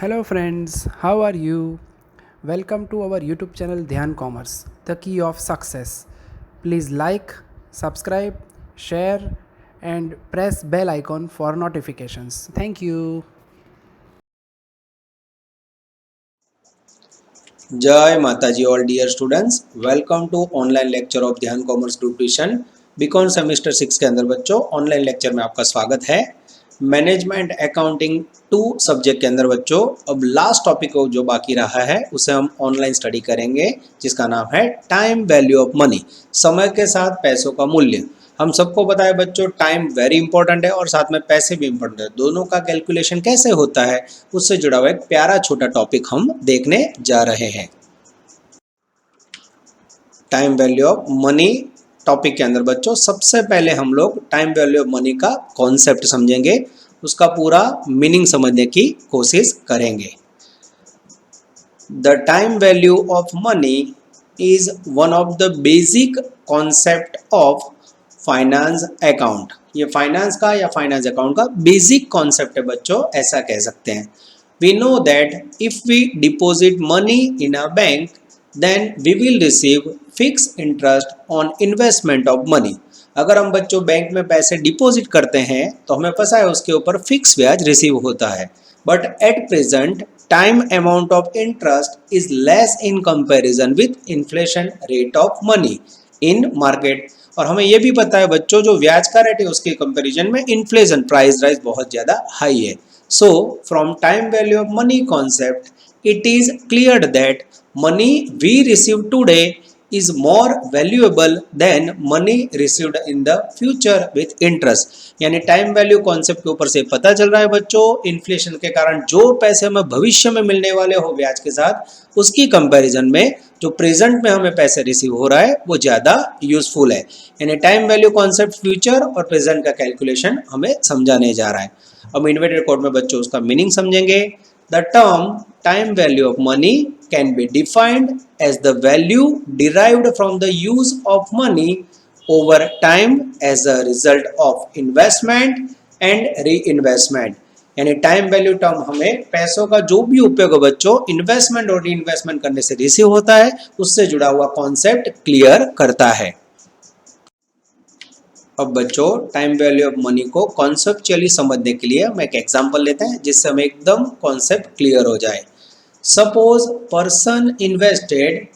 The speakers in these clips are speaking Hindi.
Hello friends, how are you? Welcome to our YouTube channel Dhyan Commerce, the key of success. Please like, subscribe, share and press bell icon for notifications. Thank you. जय माता जी all dear students, welcome to online lecture of Dhyan commerce group tuition BCom semester 6 के अंदर बच्चों ऑनलाइन लेक्चर में आपका स्वागत है। मैनेजमेंट अकाउंटिंग 2 सब्जेक्ट के अंदर बच्चों अब लास्ट टॉपिक जो बाकी रहा है उसे हम ऑनलाइन स्टडी करेंगे, जिसका नाम है टाइम वैल्यू ऑफ मनी, समय के साथ पैसों का मूल्य। हम सबको पता है बच्चों टाइम वेरी इंपॉर्टेंट है और साथ में पैसे भी इंपॉर्टेंट है। दोनों का कैलकुलेशन कैसे होता है उससे जुड़ा हुआ एक प्यारा छोटा टॉपिक हम देखने जा रहे हैं। Time value of money topic के अंदर बच्चों सबसे पहले हम लोग टाइम वैल्यू ऑफ मनी का कॉन्सेप्ट समझेंगे, उसका पूरा मीनिंग समझने की कोशिश करेंगे। The time value of money is one of the basic concept of finance account. ये फाइनेंस का या फाइनेंस अकाउंट का बेसिक कॉन्सेप्ट है बच्चों, ऐसा कह सकते हैं। We know that if we deposit money in a bank then we will receive fix interest on investment of money. अगर हम बच्चों बैंक में पैसे डिपॉजिट करते हैं तो हमें पता है उसके ऊपर फिक्स ब्याज रिसीव होता है, but at present time amount of interest is less in comparison with inflation rate of money in market. और हमें यह भी पता है बच्चों जो ब्याज का रेट है उसके कंपैरिजन में इन्फ्लेशन प्राइस राइज बहुत ज़्यादा हाई है। So from time value of money concept it is clear that money we receive today is more valuable than money received in the future with interest। यानी टाइम वैल्यू कॉन्सेप्ट के ऊपर से पता चल रहा है बच्चों इन्फ्लेशन के कारण जो पैसे हमें भविष्य में मिलने वाले हो ब्याज के साथ उसकी कंपैरिजन में जो प्रेजेंट में हमें पैसे रिसीव हो रहा है वो ज़्यादा यूजफुल है। यानी टाइम वैल्यू कॉन्सेप्ट फ्यूचर और प्रेजेंट का कैलकुलेशन हमें समझाने जा रहा है। अब इन्वर्टेड कोड में बच्चों उसका मीनिंग समझेंगे। The term time value of money can be defined as the value derived from the use of money over time as a result of investment and reinvestment। यानी टाइम वैल्यू टर्म हमें पैसों का जो भी उपयोग बच्चों इन्वेस्टमेंट और री इन्वेस्टमेंट करने से रिसीव होता है उससे जुड़ा हुआ कॉन्सेप्ट क्लियर करता है। अब बच्चों टाइम वैल्यू ऑफ मनी को कॉन्सेप्चुअली समझने के लिए हम एक एग्जांपल लेते हैं जिससे हमें एकदम कॉन्सेप्ट क्लियर हो जाए। Suppose person invested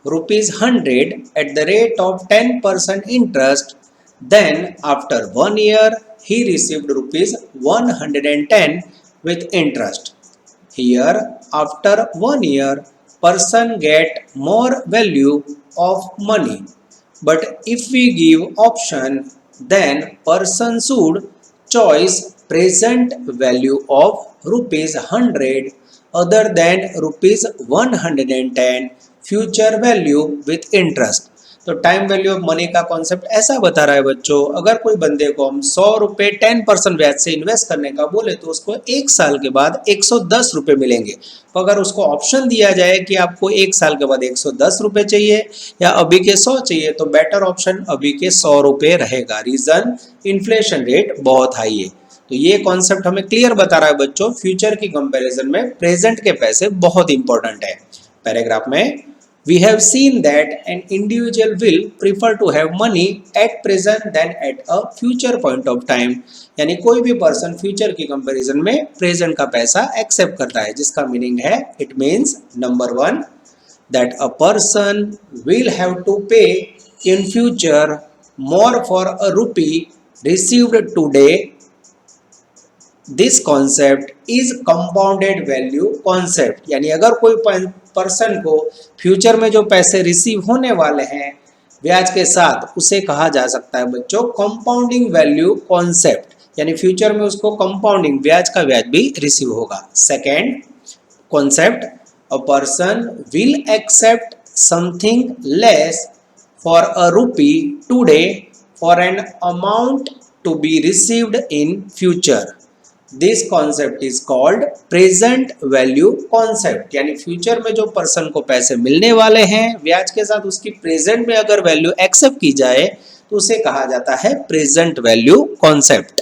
₹100 at the rate of 10% interest, then after 1 year he received ₹110 with interest। Here after 1 year person get more value of money, but if we give option then person should choose present value of ₹100 other than ₹110 future value with interest। तो टाइम वैल्यू ऑफ मनी का कॉन्सेप्ट ऐसा बता रहा है बच्चों, अगर कोई बंदे को हम ₹100 10% ब्याज से इन्वेस्ट करने का बोले तो उसको 1 साल के बाद ₹110 मिलेंगे। तो अगर उसको ऑप्शन दिया जाए कि आपको 1 साल के बाद ₹110 चाहिए या अभी के 100 चाहिए तो बेटर ऑप्शन अभी के ₹100 रहेगा। रीजन इन्फ्लेशन रेट बहुत हाई है। तो ये कॉन्सेप्ट हमें क्लियर बता रहा है बच्चों फ्यूचर की कंपैरिजन में प्रेजेंट के पैसे बहुत इंपॉर्टेंट है। पैराग्राफ में we have seen that an individual will prefer to have money at present than at a future point of time। यानी कोई भी पर्सन फ्यूचर की कंपैरिजन में प्रेजेंट का पैसा एक्सेप्ट करता है, जिसका मीनिंग है it means number 1 that a person will have to pay in future more for a rupee received today। This concept is compounded value concept. यानी अगर कोई पर्सन को फ्यूचर में जो पैसे रिसीव होने वाले हैं ब्याज के साथ उसे कहा जा सकता है बच्चों कंपाउंडिंग वैल्यू कॉन्सेप्ट। यानी फ्यूचर में उसको कंपाउंडिंग ब्याज का ब्याज भी रिसीव होगा। Second concept a person will accept something less for a rupee today for an amount to be received in future. This concept is called present value concept. यानी फ्यूचर में जो पर्सन को पैसे मिलने वाले हैं ब्याज के साथ उसकी प्रेजेंट में अगर वैल्यू एक्सेप्ट की जाए तो उसे कहा जाता है प्रेजेंट वैल्यू कॉन्सेप्ट।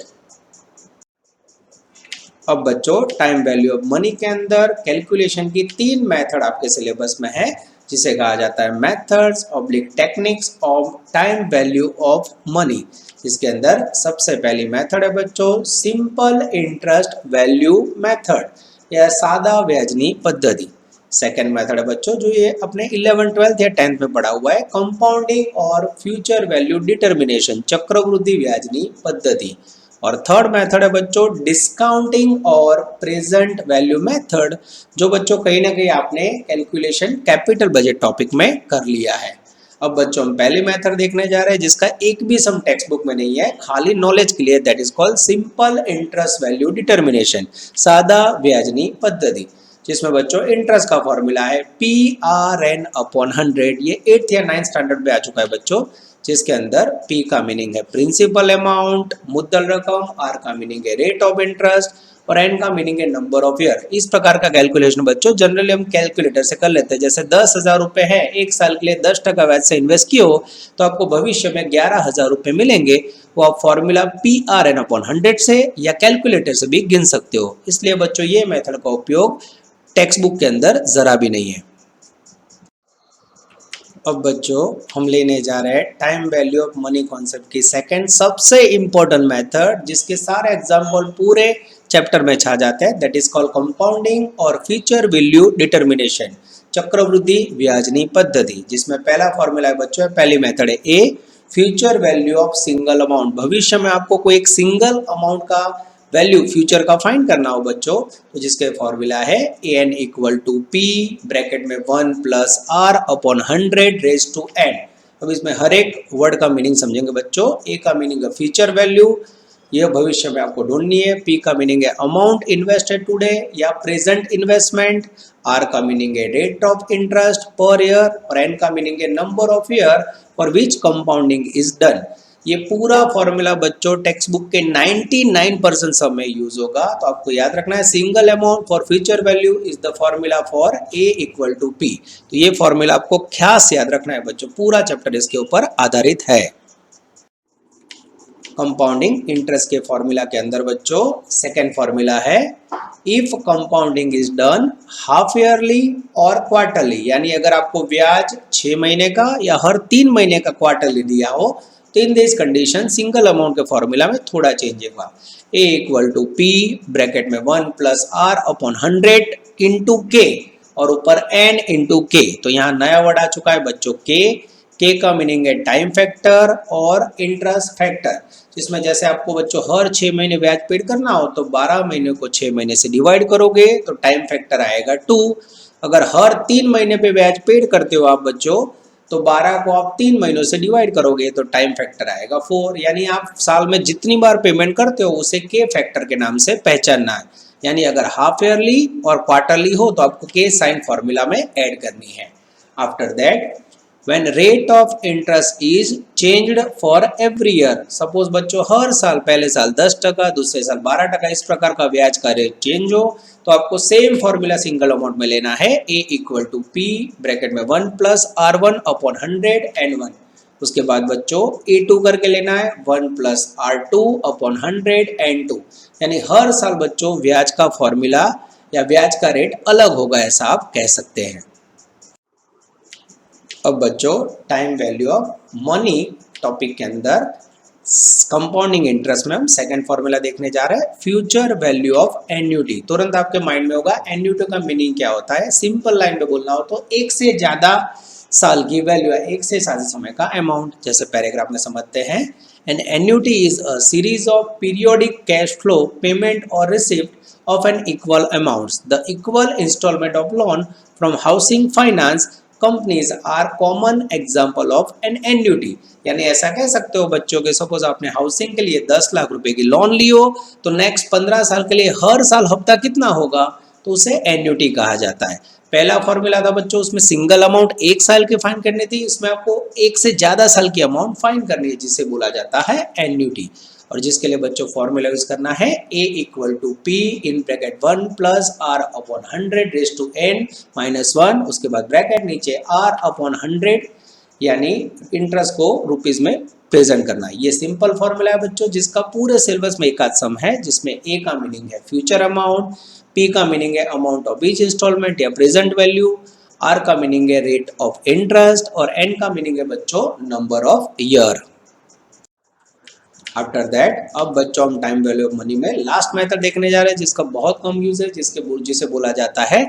अब बच्चों टाइम वैल्यू ऑफ मनी के अंदर कैलकुलेशन की 3 मेथड आपके सिलेबस में है, जिसे कहा जाता है methods oblique techniques of time value of money. इसके अंदर सबसे पहली मेथड है बच्चों सिंपल इंटरेस्ट वैल्यू मेथड या सादा ब्याजनी पद्धति। सेकेंड मेथड है बच्चों जो ये अपने 11 12th या 10th में पढ़ा हुआ है कंपाउंडिंग और फ्यूचर वैल्यू डिटर्मिनेशन चक्रवृद्धि ब्याजनी पद्धति। और थर्ड मेथड है बच्चों डिस्काउंटिंग और प्रेजेंट वैल्यू मेथड, जो बच्चों कहीं ना कहीं आपने कैलकुलेशन कैपिटल बजट टॉपिक में कर लिया है। अब बच्चों हम पहले मेथड देखने जा रहे हैं जिसका एक भी सम टेक्स्ट बुक में नहीं है, खाली नॉलेज के लिए, that is called simple interest value determination सादा ब्याजनी पद्धति, जिसमें बच्चों इंटरेस्ट का फॉर्मूला है PRN अपॉन 100। ये 8th या 9th स्टैंडर्ड में आ चुका है बच्चों, जिसके अंदर P का मीनिंग है प्रिंसिपल अमाउंट मुद्दल रकम, R का मीनिंग है रेट ऑफ इंटरेस्ट और N का मीनिंग है नंबर ऑफ ईयर। इस प्रकार का कैलकुलेशन बच्चों जनरली हम कैलकुलेटर से कर लेते हैं। जैसे 10,000 रुपए है, एक साल के लिए 10% ब्याज से इन्वेस्ट किए हो तो आपको भविष्य में 11,000 रुपए मिलेंगे। वो आप फॉर्मूला PRN अपॉन 100 से या कैलकुलेटर से भी गिन सकते हो। इसलिए बच्चों ये मेथड का उपयोग टेक्स्ट बुक के अंदर जरा भी नहीं है। अब बच्चों हम लेने जा रहे हैं time value of money concept की सेकंड सबसे इंपॉर्टेंट मेथड, जिसके सारे एग्जांपल पूरे चैप्टर में छा जाते हैं, दैट इज कॉल्ड कंपाउंडिंग और फ्यूचर वैल्यू डिटर्मिनेशन चक्रवृद्धि ब्याजनी पद्धति। जिसमें पहला फॉर्मूला है बच्चों, पहली मेथड है a future value of single amount. भविष्य में आपको कोई एक सिंगल अमाउंट का वैल्यू फ्यूचर का फाइंड करना हो बच्चों, तो जिसके फॉर्मूला है an equal to P bracket में 1 plus R upon 100 raise to n। अब इसमें हर एक वर्ड का मीनिंग समझेंगे बच्चों। ए का मीनिंग है फ्यूचर वैल्यू, ये भविष्य में आपको ढूंढनी है। पी का मीनिंग है अमाउंट इन्वेस्टेड टुडे या प्रेजेंट इन्वेस्टमेंट। आर का मीनिंग है rate of interest per year और एन का मीनिंग है number of year for which compounding is done. ये पूरा फॉर्मूला बच्चों टेक्स्ट बुक के 99% समय यूज होगा, तो आपको याद रखना है single amount for future value is the formula for A equal to P. तो ये फॉर्मूला आपको खास याद रखना है बच्चों, पूरा चैप्टर इसके ऊपर आधारित है। कंपाउंडिंग इंटरेस्ट के फॉर्मूला के अंदर बच्चों सेकेंड फॉर्मूला है if compounding is done half yearly और क्वार्टरली, यानी अगर आपको ब्याज 6 महीने का या हर 3 महीने का क्वार्टरली दिया हो तो in this condition single amount के फॉर्मूला में थोड़ा चेंज होगा। ए इक्वल टू पी ब्रैकेट में 1 प्लस आर अपॉन 100 इंटू के और ऊपर एन इंटू के। तो यहाँ नया वर्ड आ चुका है बच्चों के का मीनिंग है टाइम फैक्टर और इंटरेस्ट फैक्टर, जिसमें जैसे आपको बच्चों हर 6 महीने ब्याज पेड करना हो तो 12 महीने को 6 महीने से डिवाइड करोगे तो टाइम फैक्टर आएगा 2। अगर हर 3 महीने पे ब्याज पेड करते हो आप बच्चों तो 12 को आप 3 महीनों से डिवाइड करोगे तो टाइम फैक्टर आएगा 4। यानी आप साल में जितनी बार पेमेंट करते हो उसे के फैक्टर के नाम से पहचानना है। यानी अगर हाफ ईयरली और क्वार्टरली हो तो आपको के साइन फॉर्मूला में ऐड करनी है। After that when rate of interest is changed for every year, suppose बच्चों हर साल पहले साल 10%, दूसरे साल 12%, इस प्रकार का ब्याज का रेट चेंज हो तो आपको सेम फॉर्मूला सिंगल अमाउंट में लेना है। A equal to P bracket में 1 प्लस R1 अपॉन 100 एंड 1। उसके बाद बच्चों A2 करके लेना है 1 प्लस R2 अपॉन 100 एंड 2। यानी हर साल बच्चों ब्याज का फॉर्मूला या ब्याज का रेट अलग होगा, ऐसा आप कह सकते हैं। अब बच्चों time value of money topic के अंदर कंपाउंडिंग इंटरेस्ट में हम सेकंड फॉर्मूला देखने जा रहे हैं फ्यूचर वैल्यू ऑफ एन्युटी। तुरंत आपके माइंड में होगा एन्युटी का मीनिंग क्या होता है। सिंपल लाइन में बोलना हो तो एक से ज्यादा साल की वैल्यू है, एक से ज्यादा समय का अमाउंट। जैसे पैराग्राफ में समझते हैं an annuity is a series of periodic cash flow payment और receipt of an equal amounts the equal instalment of loan from housing finance companies are common example of an annuity. यानी ऐसा कह सकते हो बच्चों के सपोज आपने हाउसिंग के लिए 10 लाख रुपए की लोन ली हो तो नेक्स्ट 15 साल के लिए हर साल हफ्ता कितना होगा तो उसे एन्युटी कहा जाता है। पहला फॉर्मूला था बच्चों उसमें सिंगल अमाउंट 1 साल की फाइंड करनी थी, इसमें आपको 1 से ज्यादा साल की अमाउंट फाइंड करनी है जिसे बोला जाता है एन्युटी। और जिसके लिए बच्चों फॉर्मूला यूज करना है A equal to P in bracket 1 plus R upon 100 raise to N minus 1। उसके बाद ब्रैकेट नीचे आर अपॉन 100 यानी इंटरेस्ट को रुपीज में प्रेजेंट करना। ये सिंपल फॉर्मूला है बच्चों, जिसका पूरे सिलेबस में एक आध सम है, जिसमें ए का मीनिंग है फ्यूचर अमाउंट, पी का मीनिंग है अमाउंट ऑफ ईच इंस्टॉलमेंट या प्रेजेंट वैल्यू, आर का मीनिंग है रेट ऑफ इंटरेस्ट और एन का मीनिंग है बच्चों number of year. After that अब बच्चों हम टाइम वैल्यू ऑफ मनी में लास्ट मेथड देखने जा रहे हैं, जिसका बहुत कम यूज है, जिसे बोला जाता है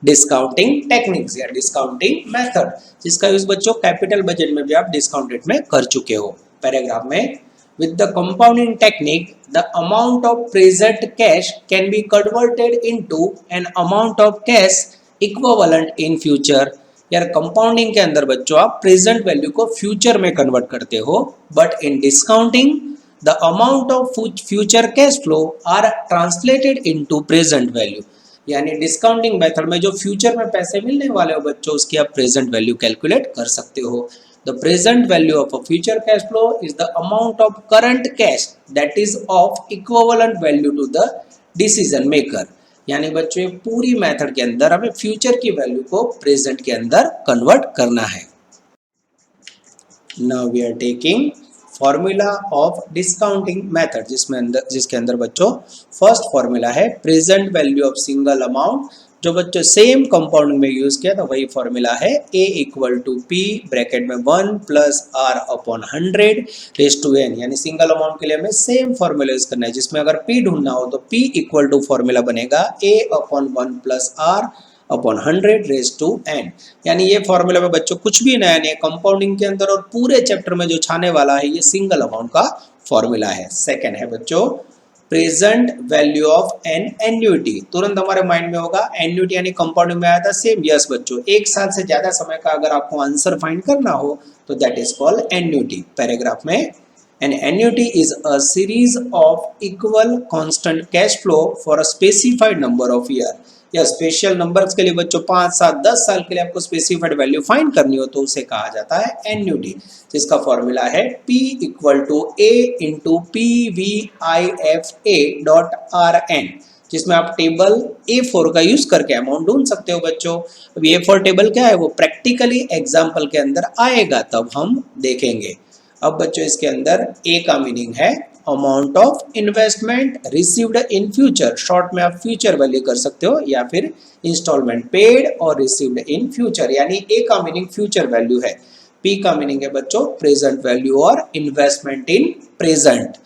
डिस्काउंटिंग टेक्निक्स या डिस्काउंटिंग मेथड, जिसका यूज बच्चों कैपिटल बजट में भी आप डिस्काउंट रेट में कर चुके हो। पैराग्राफ में with the compounding technique the amount of present cash can be converted into an amount of cash equivalent in future। यार कंपाउंडिंग के अंदर बच्चों आप प्रेजेंट वैल्यू को फ्यूचर में कन्वर्ट करते हो, but in discounting the amount of future cash flow are translated into present value। यानी डिस्काउंटिंग मेथड में जो फ्यूचर में पैसे मिलने वाले हो बच्चों, उसकी आप प्रेजेंट वैल्यू कैलकुलेट कर सकते हो। The present value of a future cash flow is the amount of current cash that is of equivalent value to the decision maker. यानी बच्चों पूरी मेथड के अंदर हमें फ्यूचर की वैल्यू को प्रेजेंट के अंदर कन्वर्ट करना है। Now we are taking formula of discounting method, जिसके अंदर बच्चों फर्स्ट फॉर्मूला है present value of single amount, जो बच्चों सेम कंपाउंडिंग में यूज किया था वही फॉर्मूला है A equal to P bracket में 1 plus R upon 100 raise to N. यानी सिंगल अमाउंट के लिए हमें सेम फॉर्मूला यूज करना है, जिसमें अगर पी ढूंढना हो तो पी इक्वल टू फॉर्मूला बनेगा A upon 1 plus R upon 100 raise to N. यानी ये फॉर्मूला में बच्चों कुछ भी नया नहीं है कंपाउंडिंग के अंदर, और पूरे चैप्टर में जो छाने वाला है ये सिंगल अमाउंट का फॉर्मूला है। सेकंड है बच्चों present value of an annuity. तुरंत हमारे माइंड में होगा एन्युटी यानी कंपाउंडिंग में आया था सेम। यस बच्चों, एक साल से ज्यादा समय का अगर आपको आंसर फाइंड करना हो तो that is called annuity. Paragraph में an annuity is a series of equal constant cash flow for a specified number of year। या स्पेशल नंबर्स के लिए बच्चों 5, 7, 10 साल के लिए आपको स्पेसिफाइड वैल्यू फाइंड करनी हो तो उसे कहा जाता है एन्युटी, जिसका फॉर्मूला है P equal to A into PVIFA dot RN, जिसमें आप टेबल A4 का यूज करके अमाउंट ढूंढ सकते हो बच्चों। अब A4 टेबल क्या है वो प्रैक्टिकली एग्जाम्पल के अंदर आएगा तब हम देखेंगे। अब बच्चों इसके अंदर ए का मीनिंग है amount of investment received in future, short में आप फ्यूचर वैल्यू कर सकते हो, या फिर इंस्टॉलमेंट पेड और रिसीव्ड इन फ्यूचर, यानी ए का मीनिंग फ्यूचर वैल्यू है। पी का मीनिंग है बच्चों प्रेजेंट वैल्यू और इन्वेस्टमेंट इन प्रेजेंट।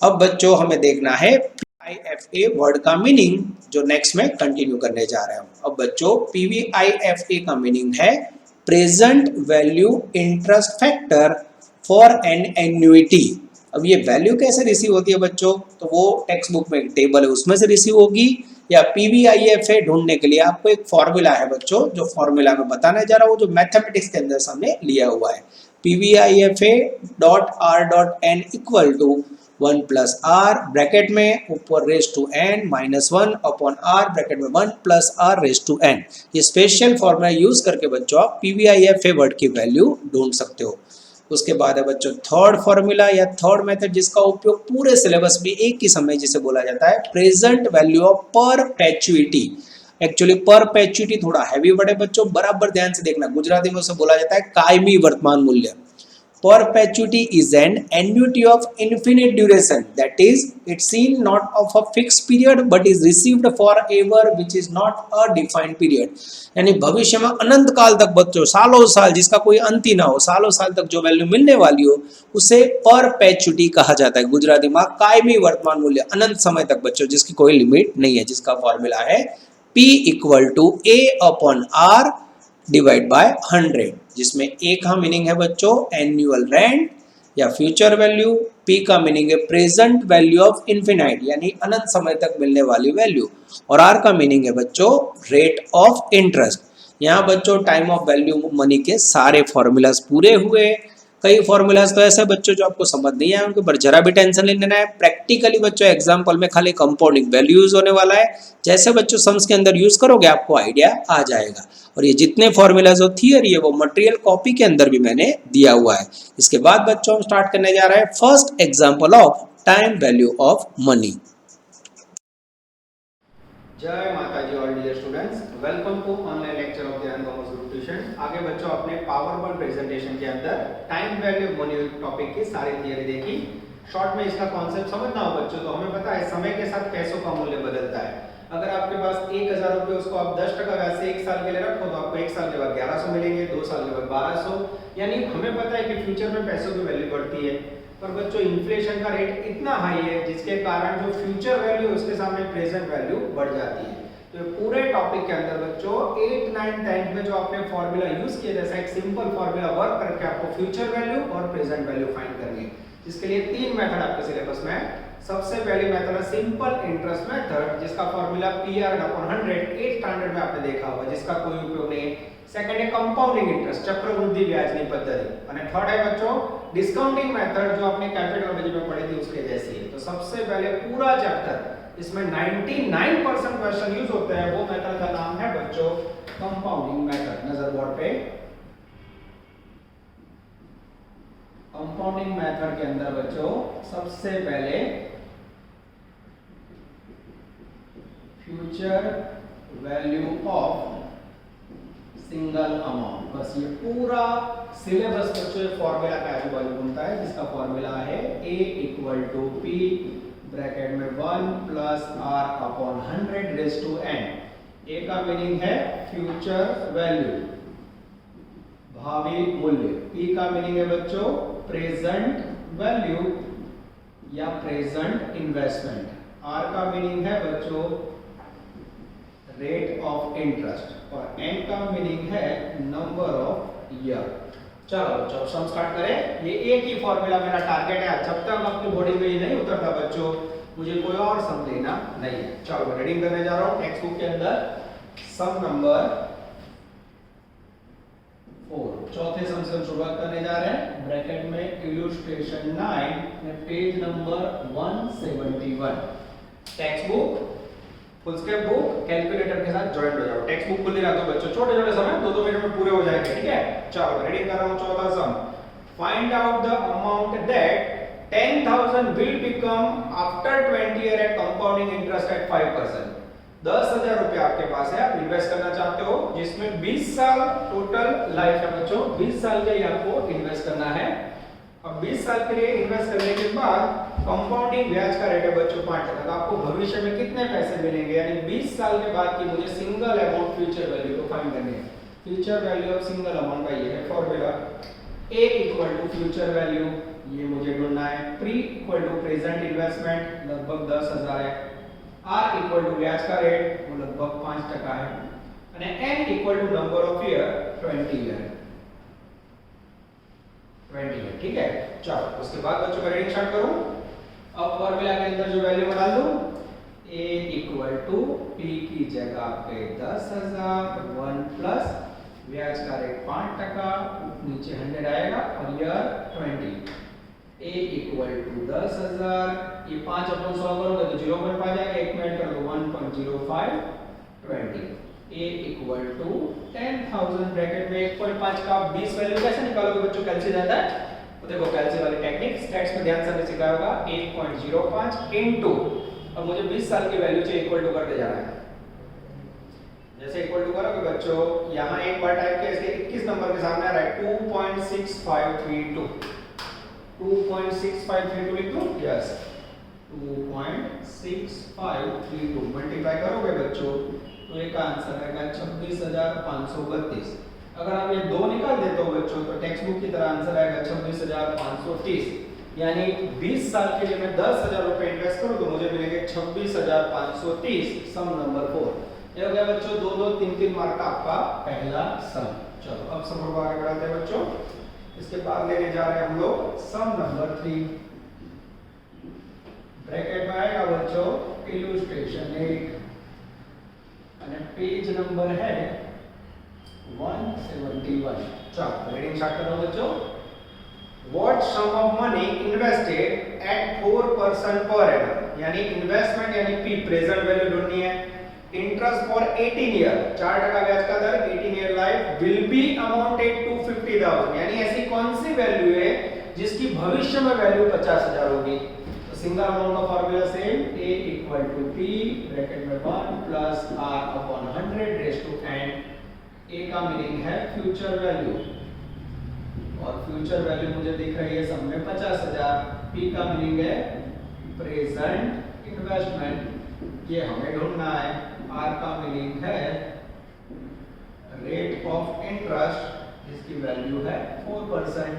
अब बच्चों हमें देखना है PVIFA वर्ड का मीनिंग, जो नेक्स्ट में कंटिन्यू करने जा रहे हैं। अब बच्चों PVIFA का मीनिंग है present value interest factor for an annuity. अब ये वैल्यू कैसे रिसीव होती है बच्चों, तो वो टेक्स्ट बुक में एक टेबल है उसमें से रिसीव होगी, या PVIFA ढूंढने के लिए आपको एक फॉर्मूला है बच्चों, जो फॉर्मूला में बताने जा रहा हूँ, जो मैथमेटिक्स के अंदर हमने लिया हुआ है। PVIFA dot R dot N equal to 1 plus R bracket में ऊपर raise to N minus 1 upon R bracket में 1 plus R raise to N. ये स्पेशल फॉर्मूला यूज करके बच्चों आप PVIFA वर्ड की वैल्यू ढूंढ सकते हो। उसके बाद है बच्चों थर्ड फॉर्मूला या थर्ड मेथड, जिसका उपयोग पूरे सिलेबस में एक ही समय जिसे बोला जाता है present value of perpetuity. Actually perpetuity थोड़ा हैवी वर्ड है बच्चों, बराबर ध्यान से देखना, गुजराती में उसे बोला जाता है कायमी वर्तमान मूल्य। Perpetuity is an annuity of infinite duration, that is it's seen not of a fixed period but is received forever, which is not a defined period। यानी भविष्य में अनंत काल तक बच्चों, सालों साल, जिसका कोई अंत ही ना हो, सालों साल तक जो वैल्यू मिलने वाली हो उसे परपेचुइटी कहा जाता है। गुजराती में कायमी वर्तमान मूल्य, अनंत समय तक बच्चों, जिसकी कोई लिमिट नहीं है, जिसका फॉर्मूला है P equal to A upon R divide by 100, जिसमें ए का मीनिंग है बच्चों एनुअल रेंट या फ्यूचर वैल्यू, पी का मीनिंग है प्रेजेंट वैल्यू ऑफ इन्फिनाइट यानी अनंत समय तक मिलने वाली वैल्यू, और आर का मीनिंग है बच्चों रेट ऑफ इंटरेस्ट। यहाँ बच्चों टाइम ऑफ वैल्यू मनी के सारे फॉर्मूलाज पूरे हुए। कई फॉर्मूलाज तो ऐसे बच्चों जो आपको समझ नहीं आए उनके ऊपर जरा भी टेंशन नहीं लेना है। प्रैक्टिकली बच्चों एग्जाम्पल में खाली कंपाउंडिंग वैल्यू यूज होने वाला है, जैसे बच्चों सम्स के अंदर यूज करोगे आपको आइडिया आ जाएगा। और ये जितने फॉर्मूलाज और थियरी है वो मटेरियल कॉपी के अंदर भी मैंने दिया हुआ है। इसके बाद बच्चों हम स्टार्ट करने जा रहे हैं first example of time value of money. जय माता जी all dear students, welcome to online lecture of Dhyan commerce group tuition. आगे बच्चों अपने पावर पॉइंट प्रेजेंटेशन के अंदर टाइम वैल्यू मनी टॉपिक की सारी थियरी देखी। शॉर्ट में इसका कॉन्सेप्ट समझना हो बच्चों, तो हमें पता है समय के साथ पैसों का मूल्य बदलता है। अगर आपके पास 1000 रुपए, उसको आप 10% ब्याज से 1 साल के लिए रखो तो आपको 1 साल के बाद 1100 मिलेंगे, 2 साल के बाद 1200। यानी हमें पता है कि फ्यूचर में पैसों की वैल्यू बढ़ती है, पर बच्चों इन्फ्लेशन का रेट इतना हाई है जिसके कारण जो फ्यूचर वैल्यू है उसके सामने प्रेजेंट वैल्यू बढ़ जाती है। तो पूरे टॉपिक के अंदर बच्चों 8, 9, 10 में जो आपने फॉर्मूला यूज किया, जैसा एक सिंपल फॉर्मूला वर्क करके आपको फ्यूचर वैल्यू और प्रेजेंट वैल्यू फाइंड करनी है, जिसके लिए 3 मेथड आपके सिलेबस में है। सबसे पहली मेथड है सिंपल इंटरेस्ट मेथड, जिसका फॉर्मूला PR/100 8th स्टैंडर्ड में आपने देखा होगा, जिसका कोई उपयोग नहीं है। सेकंड है कंपाउंडिंग इंटरेस्ट, चक्रवृद्धि ब्याजनी पद्धति, और थर्ड है बच्चों डिस्काउंटिंग मेथड, जो आपने कैपिटल बजट में पढ़ी थी उसके जैसी है। तो सबसे पहले पूरा चैप्टर, इसमें 99% क्वेश्चन यूज होते हैं, वो मेथड का नाम है बच्चों कंपाउंडिंग मेथड। नजर बोर्ड पे कंपाउंडिंग मेथड के अंदर बच्चों सबसे पहले future value of single amount, बस ये पूरा सिलेबस बच्चों फॉर्मूला का आजू बाजू घूमता है, जिसका फॉर्मूला है A = P ब्रैकेट में 1 + R/100 A का मीनिंग है फ्यूचर वैल्यू, भावी मूल्य। P का मीनिंग है बच्चों प्रेजेंट वैल्यू या प्रेजेंट इन्वेस्टमेंट। R का मीनिंग है बच्चों रेट ऑफ इंटरेस्ट, और N का मीनिंग है नंबर ऑफ ईयर। चलो बच्चों अब सम स्टार्ट करें। ये एक ही फॉर्मूला मेरा टारगेट है, जब तक अपनी बॉडी में ये नहीं उतरता बच्चों मुझे कोई और सम लेना नहीं है। चलो मैं रीडिंग करने जा रहा हूं टेक्स्ट बुक के अंदर सम नंबर 4, चौथे सम से हम शुरुआत करने जा रहे हैं। ब्रैकेट में इलस्ट्रेशन 9 में page number 171। Text book foolscap book calculator के साथ ज्वाइंट हो जाओ। टेक्स्ट बुक खुली रख दो बच्चों, छोटे छोटे समय 2-2 मिनट में पूरे हो जाएंगे, ठीक है। चलो रीडिंग कर रहा हूं चौथा sum. Find out the amount that 10,000 will become after 20 year at compounding interest at 5%। 10,000 रुपए आपके पास है, आप इन्वेस्ट करना चाहते हो, जिसमें 20 साल टोटल लाइफ है बच्चों, 20 साल के लिए आपको इन्वेस्ट करना है। अब 20 साल के लिए इन्वेस्ट करने के बाद कंपाउंडिंग ब्याज का रेट है बच्चों 5%। तो आपको भविष्य में कितने पैसे मिलेंगे, यानी 20 साल के बाद की मुझे सिंगल अमाउंट फ्यूचर वैल्यू को फाइंड करनी है। Future value of single amount का ये है फॉर्मूला। A = फ्यूचर वैल्यू, ये मुझे ढूंढना है। P = प्रेजेंट इन्वेस्टमेंट, लगभग 10,000 है। R = ब्याज का रेट, वो लगभग 5% है। અને N = number of year, 20 year, 20 year, ठीक है। चलो उसके बाद बच्चों का रीडिंग स्टार्ट करूं। अब फॉर्मूला के अंदर जो वैल्यू मैं डाल दूं, A = P की जगह पे 10,000, 1 प्लस ब्याज का रेट 5%, नीचे 100 आएगा और ईयर 20। A = 10,000, ये 5/100 करोगे तो 0.5 जाएगा, 1 में ऐड कर दो 1.05 20। A = 10,000 ब्रैकेट में 1.5 का 20 वैल्यू कैसे निकालोगे बच्चों, कैलसी जाता है तो देखो कैलसी वाली टेक्निक स्टैट्स में ध्यान से सिखाया होगा। 1.05 इनटू, अब मुझे 20 साल की वैल्यू से इक्वल टू करते जाना है। जैसे इक्वल टू करोगे बच्चों, यहाँ एक बार टाइप किया, इसके 21 नंबर के सामने आ रहा है 2.6532, 2.6532 लिख दूं, यस 2.6532 मल्टीप्लाई करोगे बच्चों तो एक आंसर आएगा 26,532। अगर आप ये 2 निकाल देते हो बच्चों तो टेक्स्ट बुक की तरह आंसर आएगा 26,530। यानी 20 साल के लिए मैं 10,000 रुपए इन्वेस्ट करूं तो मुझे मिलेंगे 26,530। सम नंबर 4 ये हो गया बच्चों 2-2, 3-3 मार्क का आपका पहला सम। चलो अब सम को आगे बढ़ाते हैं बच्चों। इसके बाद लेने जा रहे हैं हम लोग सम नंबर 3। ब्रैकेट में आएगा बच्चों इलस्ट्रेशन 8 અને पेज नंबर है 171। चलो रीडिंग स्टार्ट करो बच्चों। What sum of money invested at 4% per annum, यानी इन्वेस्टमेंट यानी P प्रेजेंट वैल्यू ढूंढनी है। इंटरेस्ट फॉर 18 ईयर, 4% ब्याज का दर, 18 year life, will be amounted to 50,000, यानी ऐसी कौन सी वैल्यू है जिसकी भविष्य में वैल्यू 50,000 होगी। तो सिंगल अमाउंट का formula same, A = P bracket में 1 + R/100 raise to n। A का मीनिंग है फ्यूचर वैल्यू, और फ्यूचर वैल्यू मुझे दिख रही है सब में 50,000। पी का मीनिंग है प्रेजेंट इन्वेस्टमेंट, ये हमें ढूंढना है। आर का मीनिंग है रेट ऑफ इंटरेस्ट, जिसकी वैल्यू है 4%।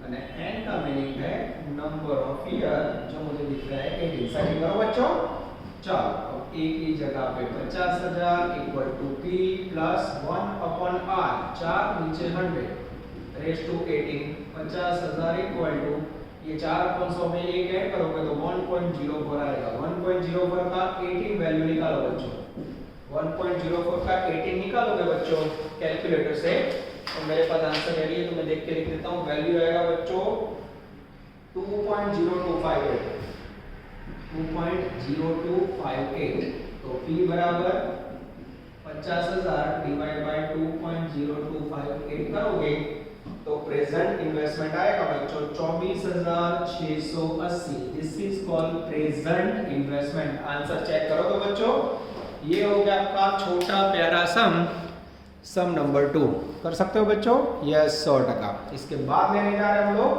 અને एन का मीनिंग है नंबर ऑफ ईयर, जो मुझे दिख रहा है 18। सही करो बच्चों। चलो अब ए की जगह पे 50,000 equal to P plus 1/r, 4 नीचे 100 रेस टू 18। 50,000 इक्वल टू ये 4/100 में एक ऐड करोगे तो 1.04 आएगा। 1.04 का 18 वैल्यू निकालो बच्चों। 1.04 का 18 निकालोगे बच्चों कैलकुलेटर से, तो मेरे पास आंसर रेडी है, तो मैं देख के लिख देता हूं। वैल्यू आएगा बच्चों 2.0258। 2.0258। तो P बराबर 50,000 डिवाइड बाय 2.0258 करोगे तो प्रेजेंट इन्वेस्टमेंट आएगा बच्चों 24,680। This is called present investment. Answer check करो तो बच्चों, ये हो गया आपका छोटा प्यारा सम नंबर 2। कर सकते हो बच्चों? यस 100%। इसके बाद लेने जा रहे हैं हम लोग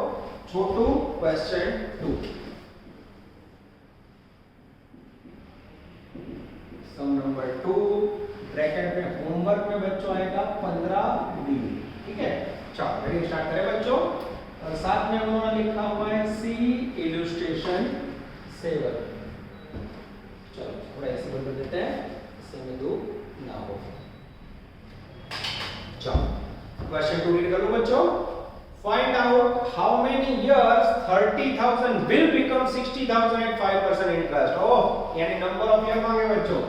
छोटू क्वेश्चन 2। सम नंबर 2 ब्रैकेट में होमवर्क में बच्चों आएगा 15B। ठीक है, चलो रेडी स्टार्ट करें बच्चों। और साथ में उन्होंने लिखा हुआ है सी इलस्ट्रेशन 7। चलो थोड़ा ऐसे बोल देते हैं, इससे में दो ना हो। चलो क्वेश्चन 2 रीड कर लो बच्चों। Find out how many years 30,000 will become 60,000 at 5% interest. Oh, यानी नंबर ऑफ ईयर मांगे बच्चों।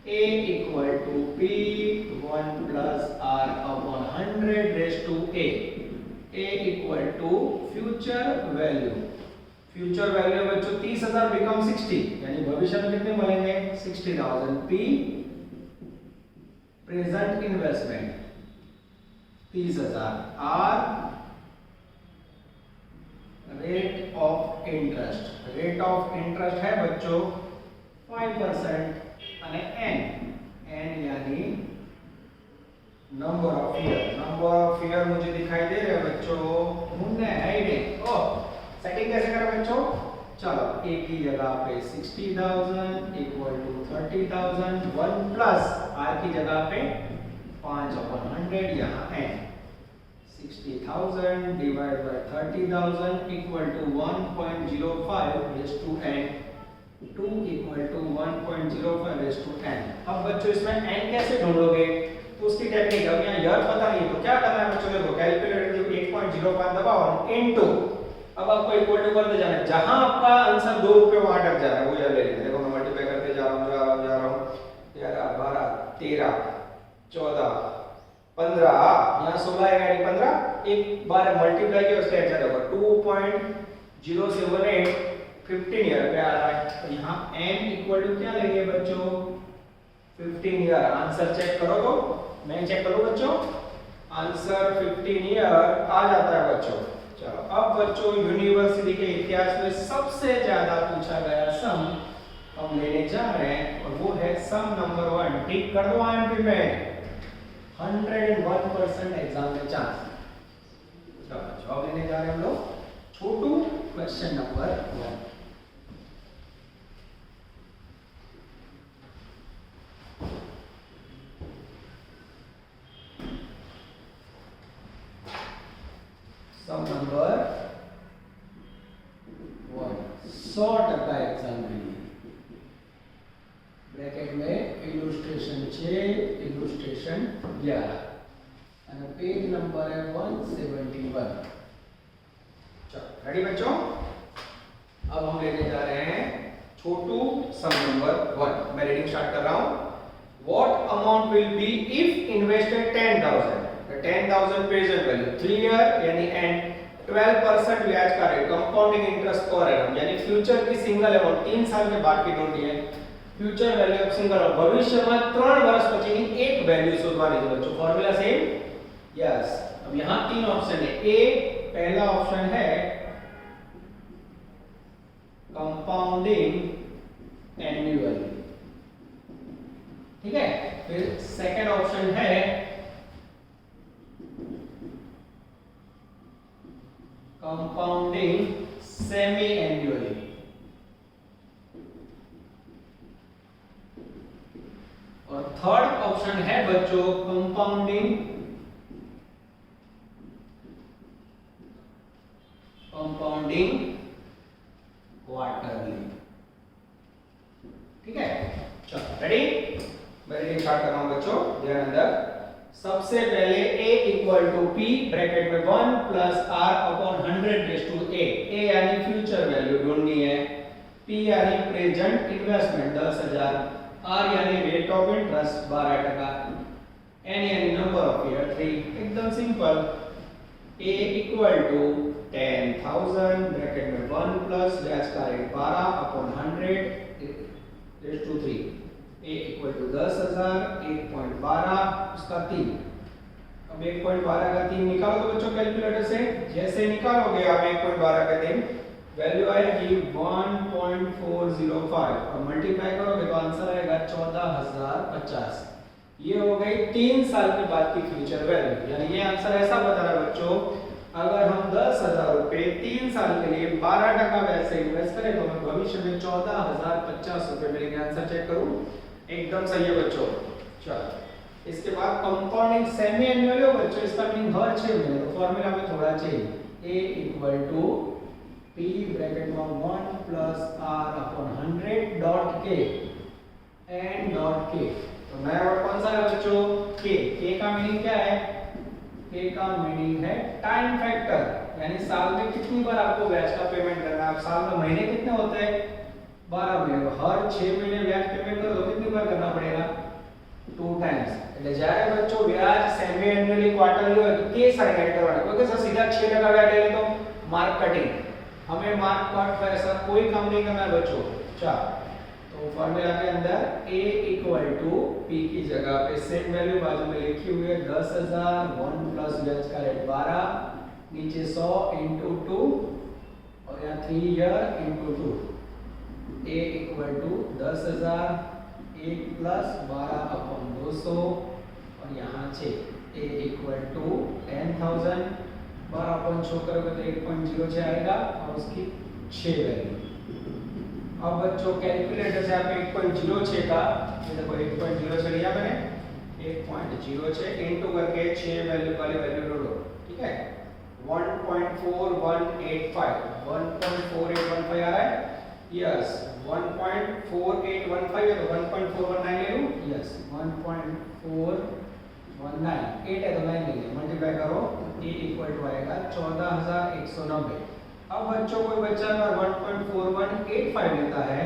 A equal to P 1 plus R upon 100 raised to A। A equal to future value। Future value बच्चों 30,000 बिकम 60, यानी भविष्य में कितने मिलेंगे 60,000। P present investment 30,000। R rate of interest. Rate of interest है बच्चों 5%। અને n यानी number of year. Number of year मुझे दिखाई दे रहे हैं बच्चों, मुन्ने हाइडे। ओह, सेटिंग कैसे करें बच्चों? चलो a की जगह पे 60,000 इक्वल टू 30,000। 1 प्लस r की जगह पे 5/100, यहाँ n 60,000 divide by 30,000 equal to 1.05 raise to n। 2 equal to 1.05 raise to n। अब बच्चों इसमें n कैसे ढूंढोगे? तो उसकी टेक्निक है, यहाँ यार पता नहीं तो क्या करना है बच्चों, देखो कैलकुलेटर जो 1.05 दबाओ इनटू, अब आपको इक्वल टू करते जाना है। जहां आपका आंसर 2 रुपए वहां अटक जा रहा है वो यार ले लेना। देखो मैं मल्टीप्लाई करते जा रहा हूं 11 12 13 14 15, यहाँ 16 आएगा यानी 15। एक बार मल्टीप्लाई किया उसका आंसर देखो 2.078 15 ईयर पे आ रहा है। तो यहाँ n इक्वल टू क्या लेंगे बच्चों 15 ईयर। आंसर चेक करो तो, मैं चेक करूं बच्चों, आंसर 15 ईयर आ जाता है बच्चों। चलो अब बच्चों यूनिवर्सिटी के इतिहास में सबसे ज्यादा पूछा गया सम हम लेने जा रहे हैं, और वो है सम नंबर 1। टिक कर दो आईएमपी में, 101% एग्जाम में चांस। चलो जवाब लेने जा रहे हैं हम लोग छोटू क्वेश्चन नंबर 1। सम नंबर 1 100% एग्जाम के लिए। ब्रैकेट में इलस्ट्रेशन 6 इलस्ट्रेशन 11 और पेज नंबर है 171। चलो रेडी बच्चों, अब हम लेने जा रहे हैं छोटू सम नंबर 1। मैं रीडिंग स्टार्ट कर रहा हूं। What amount will be if invested 10,000। 10,000 present value 3 year यानी एंड 12% ब्याज का rate, compounding interest per annum, यानी फ्यूचर की सिंगल अमाउंट 3 साल के बाद की ढूंढनी है। फ्यूचर वैल्यू ऑफ सिंगल भविष्य में 3 वर्ष पछीनी एक वैल्यू शोधવાની है बच्चों। Formula same, yes. अब यहां 3 ऑप्शन है। ए पहला ऑप्शन है कंपाउंडिंग एनुअल, ठीक है। फिर सेकंड ऑप्शन है कंपाउंडिंग सेमी एनुअली। और थर्ड ऑप्शन है बच्चों कंपाउंडिंग क्वार्टरली। ठीक है, चलो रेडी। मैं रीडिंग स्टार्ट कर रहा हूं बच्चों, ध्यान अंदर। सबसे पहले a equal to p bracket में 1 plus r upon 100 raise to a। a यानी फ्यूचर वैल्यू ढूंढनी है, p यानी प्रेजेंट इन्वेस्टमेंट 10,000, r यानी रेट ऑफ इंटरेस्ट 12%, n यानी नंबर ऑफ ईयर 3। एकदम simple. a equal to 10,000 bracket में 1 प्लस ब्याज का rate 12 upon 100 raise to 3। a equal to 10,000, 1.12 उसका 3। अब 1.12 का 3 निकालो तो बच्चों कैलकुलेटर से। जैसे निकालोगे आप 1.12 का 3, वैल्यू आएगी 1.405 और मल्टीप्लाई करोगे तो आंसर आएगा 14,050। ये हो गई 3 साल के बाद की फ्यूचर वैल्यू। यानी ये आंसर ऐसा बता रहा है बच्चों, अगर हम 10,000 रुपए 3 साल के लिए 12% ब्याज से इन्वेस्ट करें तो हमें भविष्य में 14,050 रुपए मिलेंगे। आंसर चेक करूं, एकदम सही है बच्चों। चलो इसके बाद कंपाउंडिंग सेमी एनुअल हो बच्चों, इसका मीनिंग हर 6 महीने। तो फार्मूला में थोड़ा change, a equal to p bracket में 1 plus r upon 100 dot k and dot k। तो नया वर्ड कौन सा है बच्चों? k। k का मीनिंग क्या है? k का मीनिंग है टाइम फैक्टर, यानी साल में कितनी बार आपको ब्याज का पेमेंट करना है। अब साल में महीने कितने होते हैं? 12 महीने। हर 6 महीने ब्याज पेमेंट करो तो कितनी बार करना पड़ेगा? 2 टाइम्स। એટલે જ્યારે બચ્ચો વ્યાજ સેમી એન્યુઅલી ક્વાર્ટરલી હોય તો કે સાઈન એડ કરવાનો, क्योंकि सर सीधा 6% ब्याज ले तो मार्क कटिंग, हमें मार्क कट ऐसा कोई काम नहीं करना है बच्चों। चलो तो फार्मूला के अंदर a इक्वल टू p की जगह पे सेम वैल्यू बाजू में लिखी हुई है 10,000, 1 प्लस ब्याज का रेट 12, नीचे 100 into 2 और यहाँ 3 year into 2। a equal to 10,000 1 plus 12 upon 200 और यहाँ 6। a इक्वल टू 10,000, 12 अपॉन 6 करोगे तो 1.06 आएगा और उसकी 6 वैल्यू। अब बच्चों कैलकुलेटर से आप 1.06 का, ये देखो 1.06 लिया मैंने, 1.06 इनटू करके 6 वैल्यू वाली वैल्यू ढूंढो। ठीक है, 1.4185 1.4815 आ रहा है। यस 1.4815 है तो 1.419 ले लूं। यस 1.419, 8 है तो 9 ले लें, मल्टीप्लाई करो a इक्वल टू आएगा 14,190। अब बच्चों कोई बच्चा अगर 1.4185 लेता है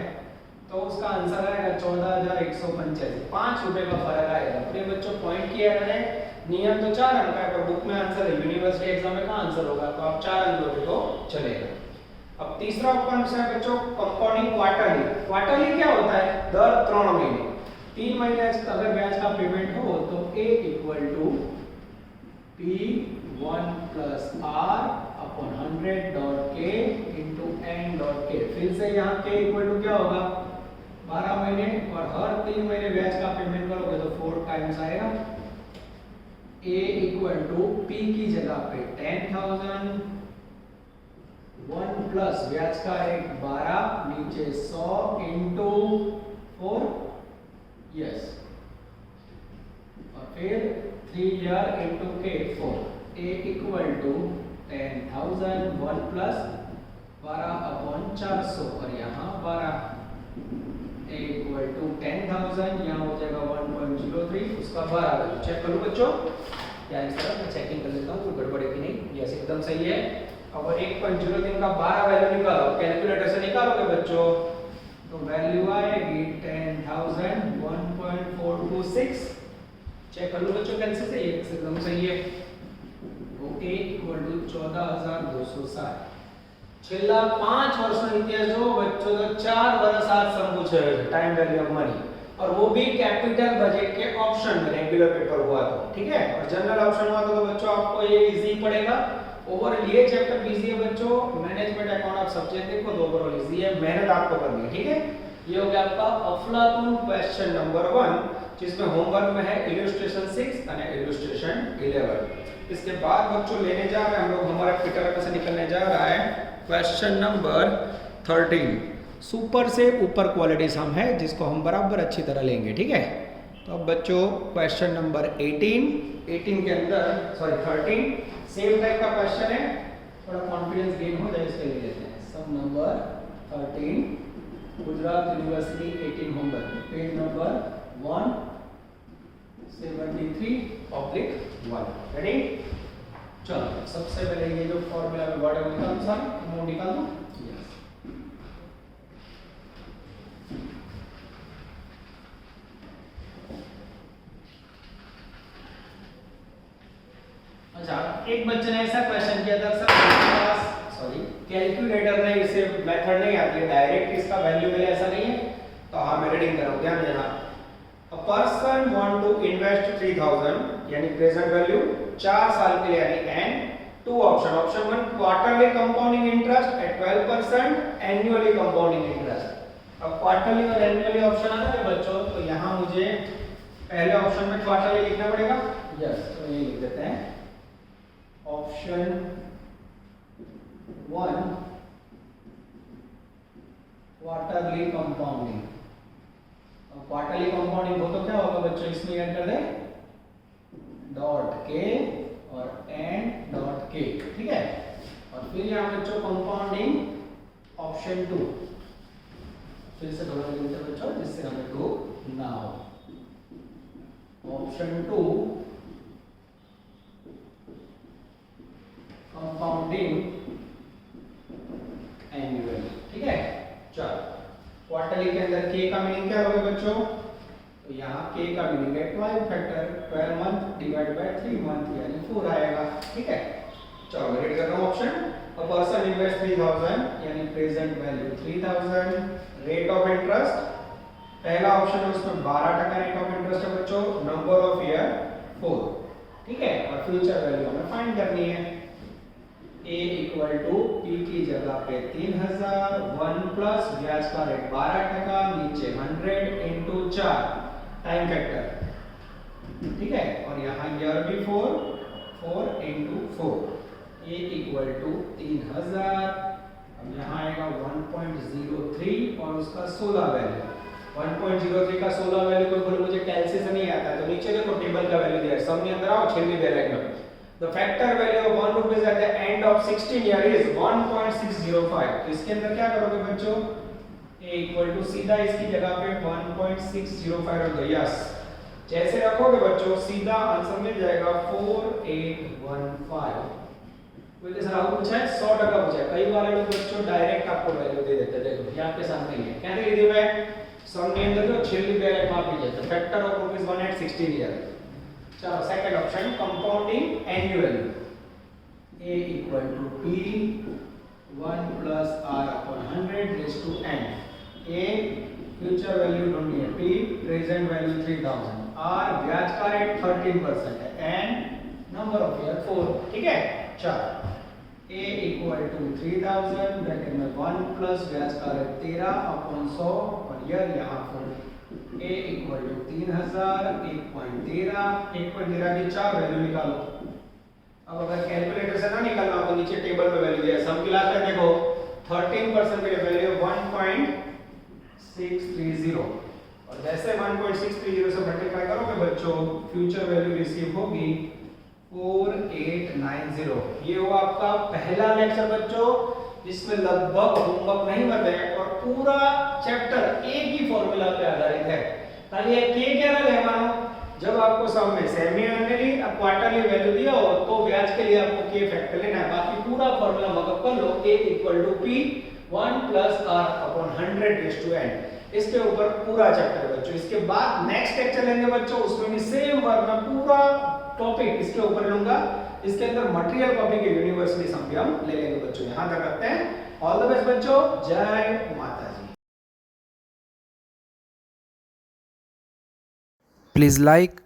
तो उसका आंसर आएगा 14,185, 5 रुपए का फर्क आएगा। तो ये बच्चों पॉइंट किया है, नियम तो 4 अंक का है पर बुक में आंसर है, यूनिवर्सिटी एग्जाम में कहां आंसर होगा, तो आप 4 अंक लोगे तो चलेगा। अब तीसरा कॉन्सेप्ट है बच्चों कंपाउंडिंग क्वार्टरली। क्वार्टरली क्या होता है? दर 3 महीने, 3 महीने अगर ब्याज का पेमेंट हो तो a equal to p1 plus r upon 100 dot k into n dot k। फिर से यहाँ k इक्वल टू क्या होगा? 12 महीने और हर 3 महीने ब्याज का पेमेंट करोगे तो 4 टाइम्स आएगा। a इक्वल टू p की जगह पे 10,000, 1 प्लस ब्याज का रेट 12, नीचे 100 इनटू 4। यस और फिर 3 year into k 4। a equal to 10,000, 1 plus 12 upon 400 और यहाँ 12। a इक्वल टू 10,000, यहाँ हो जाएगा 1.03, उसका 12 वैल्यू। चेक करो बच्चों, या इस तरह मैं चेकिंग कर लेता हूँ कोई गड़बड़ है कि नहीं। यस एकदम सही है। अब 1.03 का 12 वैल्यू निकालो, कैलकुलेटर से निकालोगे बच्चं तो वैल्यू आएगी 10,000 1.426। चेक कर लो बच्चों कैंसिल से, ये एकदम सही है। तो a इक्वल टू 14,260। છેલ્લા 5 વર્ષનો ઇતિહાસ જો બચ્ચો તો 4 વર્ષ આ સમ પૂછે છે, टाइम वैल्यू ऑफ मनी, और वो भी कैपिटल बजट के ऑप्शन में, रेगुलर पेपर हुआ तो ठीक है। और जनरल ऑप्शन हुआ तो बच्चों आपको ये इजी पड़ेगा। ओवरऑल ये चैप्टर इजी है बच्चों, मैनेजमेंट अकाउंट आप सब्जेक्ट देखो तो ओवरऑल इजी है, मेहनत आपको करनी है। ठीक है, ये हो गया आपका अफलातून क्वेश्चन नंबर 1, जिसमें होमवर्क में है इलस्ट्रेशन 6 और इलस्ट्रेशन 11। इसके बाद बच्चों लेने जा रहे हैं हम लोग हमारा तरफ से निकलने जा रहा है क्वेश्चन नंबर 13। सुपर से ऊपर क्वालिटीज हम है जिसको हम बराबर अच्छी तरह लेंगे, ठीक है। तो अब बच्चों क्वेश्चन नंबर 18 के अंदर 13 सेम टाइप का क्वेश्चन है, थोड़ा कॉन्फिडेंस गेन हो जाए इसके लिए लेते हैं। Sum number 13 Gujarat university 18 homework, page number 173/1। Ready? चलो सबसे पहले ये जो फॉर्मूला में वर्ड है वो निकाल सर, वो निकाल दो। अच्छा, एक बच्चे ने ऐसा क्वेश्चन किया था सर, कैलकुलेटर ने इसे मेथड नहीं आती है, डायरेक्ट इसका वैल्यू मिले ऐसा नहीं है। तो हाँ मैं रीडिंग कर रहा हूँ, ध्यान देना। A person want to invest 3000 यानी प्रेजेंट वैल्यू 4 साल के लिए यानी N, two option. Option 1 quarterly compounding interest at 12%, annually compounding interest. अब क्वार्टरली और एनुअली ऑप्शन आता है बच्चों, तो यहाँ मुझे पहले ऑप्शन में क्वार्टरली लिखना पड़ेगा। यस, तो ये लिख देते हैं ऑप्शन 1 क्वार्टरली कंपाउंडिंग। अब क्वार्टरली कंपाउंडिंग हो तो क्या होगा बच्चों, इसमें एंटर दे डॉट के और एंड डॉट के, ठीक है। और फिर यहाँ बच्चों कंपाउंडिंग ऑप्शन 2, फिर से थोड़ा लिखते हैं बच्चों जिससे हमें 2 ना हो। ऑप्शन 2 कंपाउंडिंग एनुअली, ठीक है। चलो क्वार्टरली के अंदर के का मीनिंग क्या होगा बच्चों, तो यहाँ के का मीनिंग है 12 factor 12 month divide by 3 month यानी 4 आएगा, ठीक है। चलो मैं रीड कर रहा हूँ ऑप्शन। अ पर्सन इन्वेस्ट 3000 यानी present value 3000, rate of interest पहला ऑप्शन है उसमें 12% रेट ऑफ इंटरेस्ट है बच्चों, नंबर ऑफ ईयर 4, ठीक है। और फ्यूचर वैल्यू हमें फाइंड करनी है। A इक्वल टू P की जगह पे 3000, 1 प्लस ब्याज का रेट 12%, नीचे 100 इंटू 4 टाइम फैक्टर, ठीक है। और यहाँ ईयर भी 4 इंटू 4, A इक्वल टू 3000। अब यहाँ आएगा 1.03 और उसका 16 वैल्यू। 1.03 का 16 वैल्यू कोई बोले मुझे कैलसी से नहीं आता है, तो नीचे देखो टेबल का वैल्यू दिया है, सब में अंदर आओ, छिलनी दे रहा है। The factor value of 1 rupees at the end of 16 year is 1.605। तो इसके अंदर क्या करोगे बच्चों, a इक्वल टू सीधा इसकी जगह पे 1.605 रख दो। यस, जैसे रखोगे बच्चों सीधा आंसर मिल जाएगा 4815। कोई जैसा आपको पूछा है 100% पूछा है, कई बार लोग बच्चों डायरेक्ट आपको वैल्यू दे देते हैं। देखो ये आपके सामने ही है, क्या दे दिया है सम के अंदर जो छिल्ली वैल्यू मार दी जाती है, factor of rupees 1 at 16 year. चलो second option compounding annually, a equal to p 1 plus r upon 100 raise to n। a future value ढूंढनी है, p प्रेजेंट वैल्यू 3000, r ब्याज का रेट 13% है, n नंबर ऑफ ईयर 4, ठीक है। चलो a इक्वल टू 3000 ब्रैकेट में 1 प्लस ब्याज का रेट 13 अपॉन 100 और ईयर यहाँ पर a इक्वल टू 3000, 1.13 की 4 वैल्यू निकालो। अब अगर कैलकुलेटर से ना निकालना हो तो नीचे टेबल में वैल्यू दिया है, सम मिलाकर देखो 13% की वैल्यू 1.630 और जैसे 1.630 से मल्टीप्लाई करोगे बच्चों फ्यूचर वैल्यू रिसीव होगी 4890। ये हुआ आपका पहला लेक्चर बच्चों जिसमें लगभग होमवर्क नहीं बन रहे और पूरा चैप्टर एक ही फॉर्मूला पे आधारित है। खाली एक के क्या है मानो, जब आपको सम में सेमी एनुअली और क्वार्टरली वैल्यू दिया हो तो ब्याज के लिए आपको के फैक्टर लेना है, बाकी पूरा फॉर्मूला मगअप कर लो। a equal to p 1 plus r upon 100 raise to n। इसके ऊपर पूरा चैप्टर है बच्चों। इसके बाद नेक्स्ट लेक्चर लेंगे बच्चों, उसमें भी सेम वर्क में पूरा टॉपिक इसके ऊपर लूंगा। इसके अंदर मटेरियल कॉपी के यूनिवर्सिटी सम भी हम ले लेंगे बच्चों। यहां तक रखते हैं। ऑल द बेस्ट बच्चों, जय माता जी। Please like,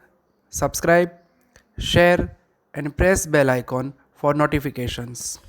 subscribe, share and press bell icon for notifications.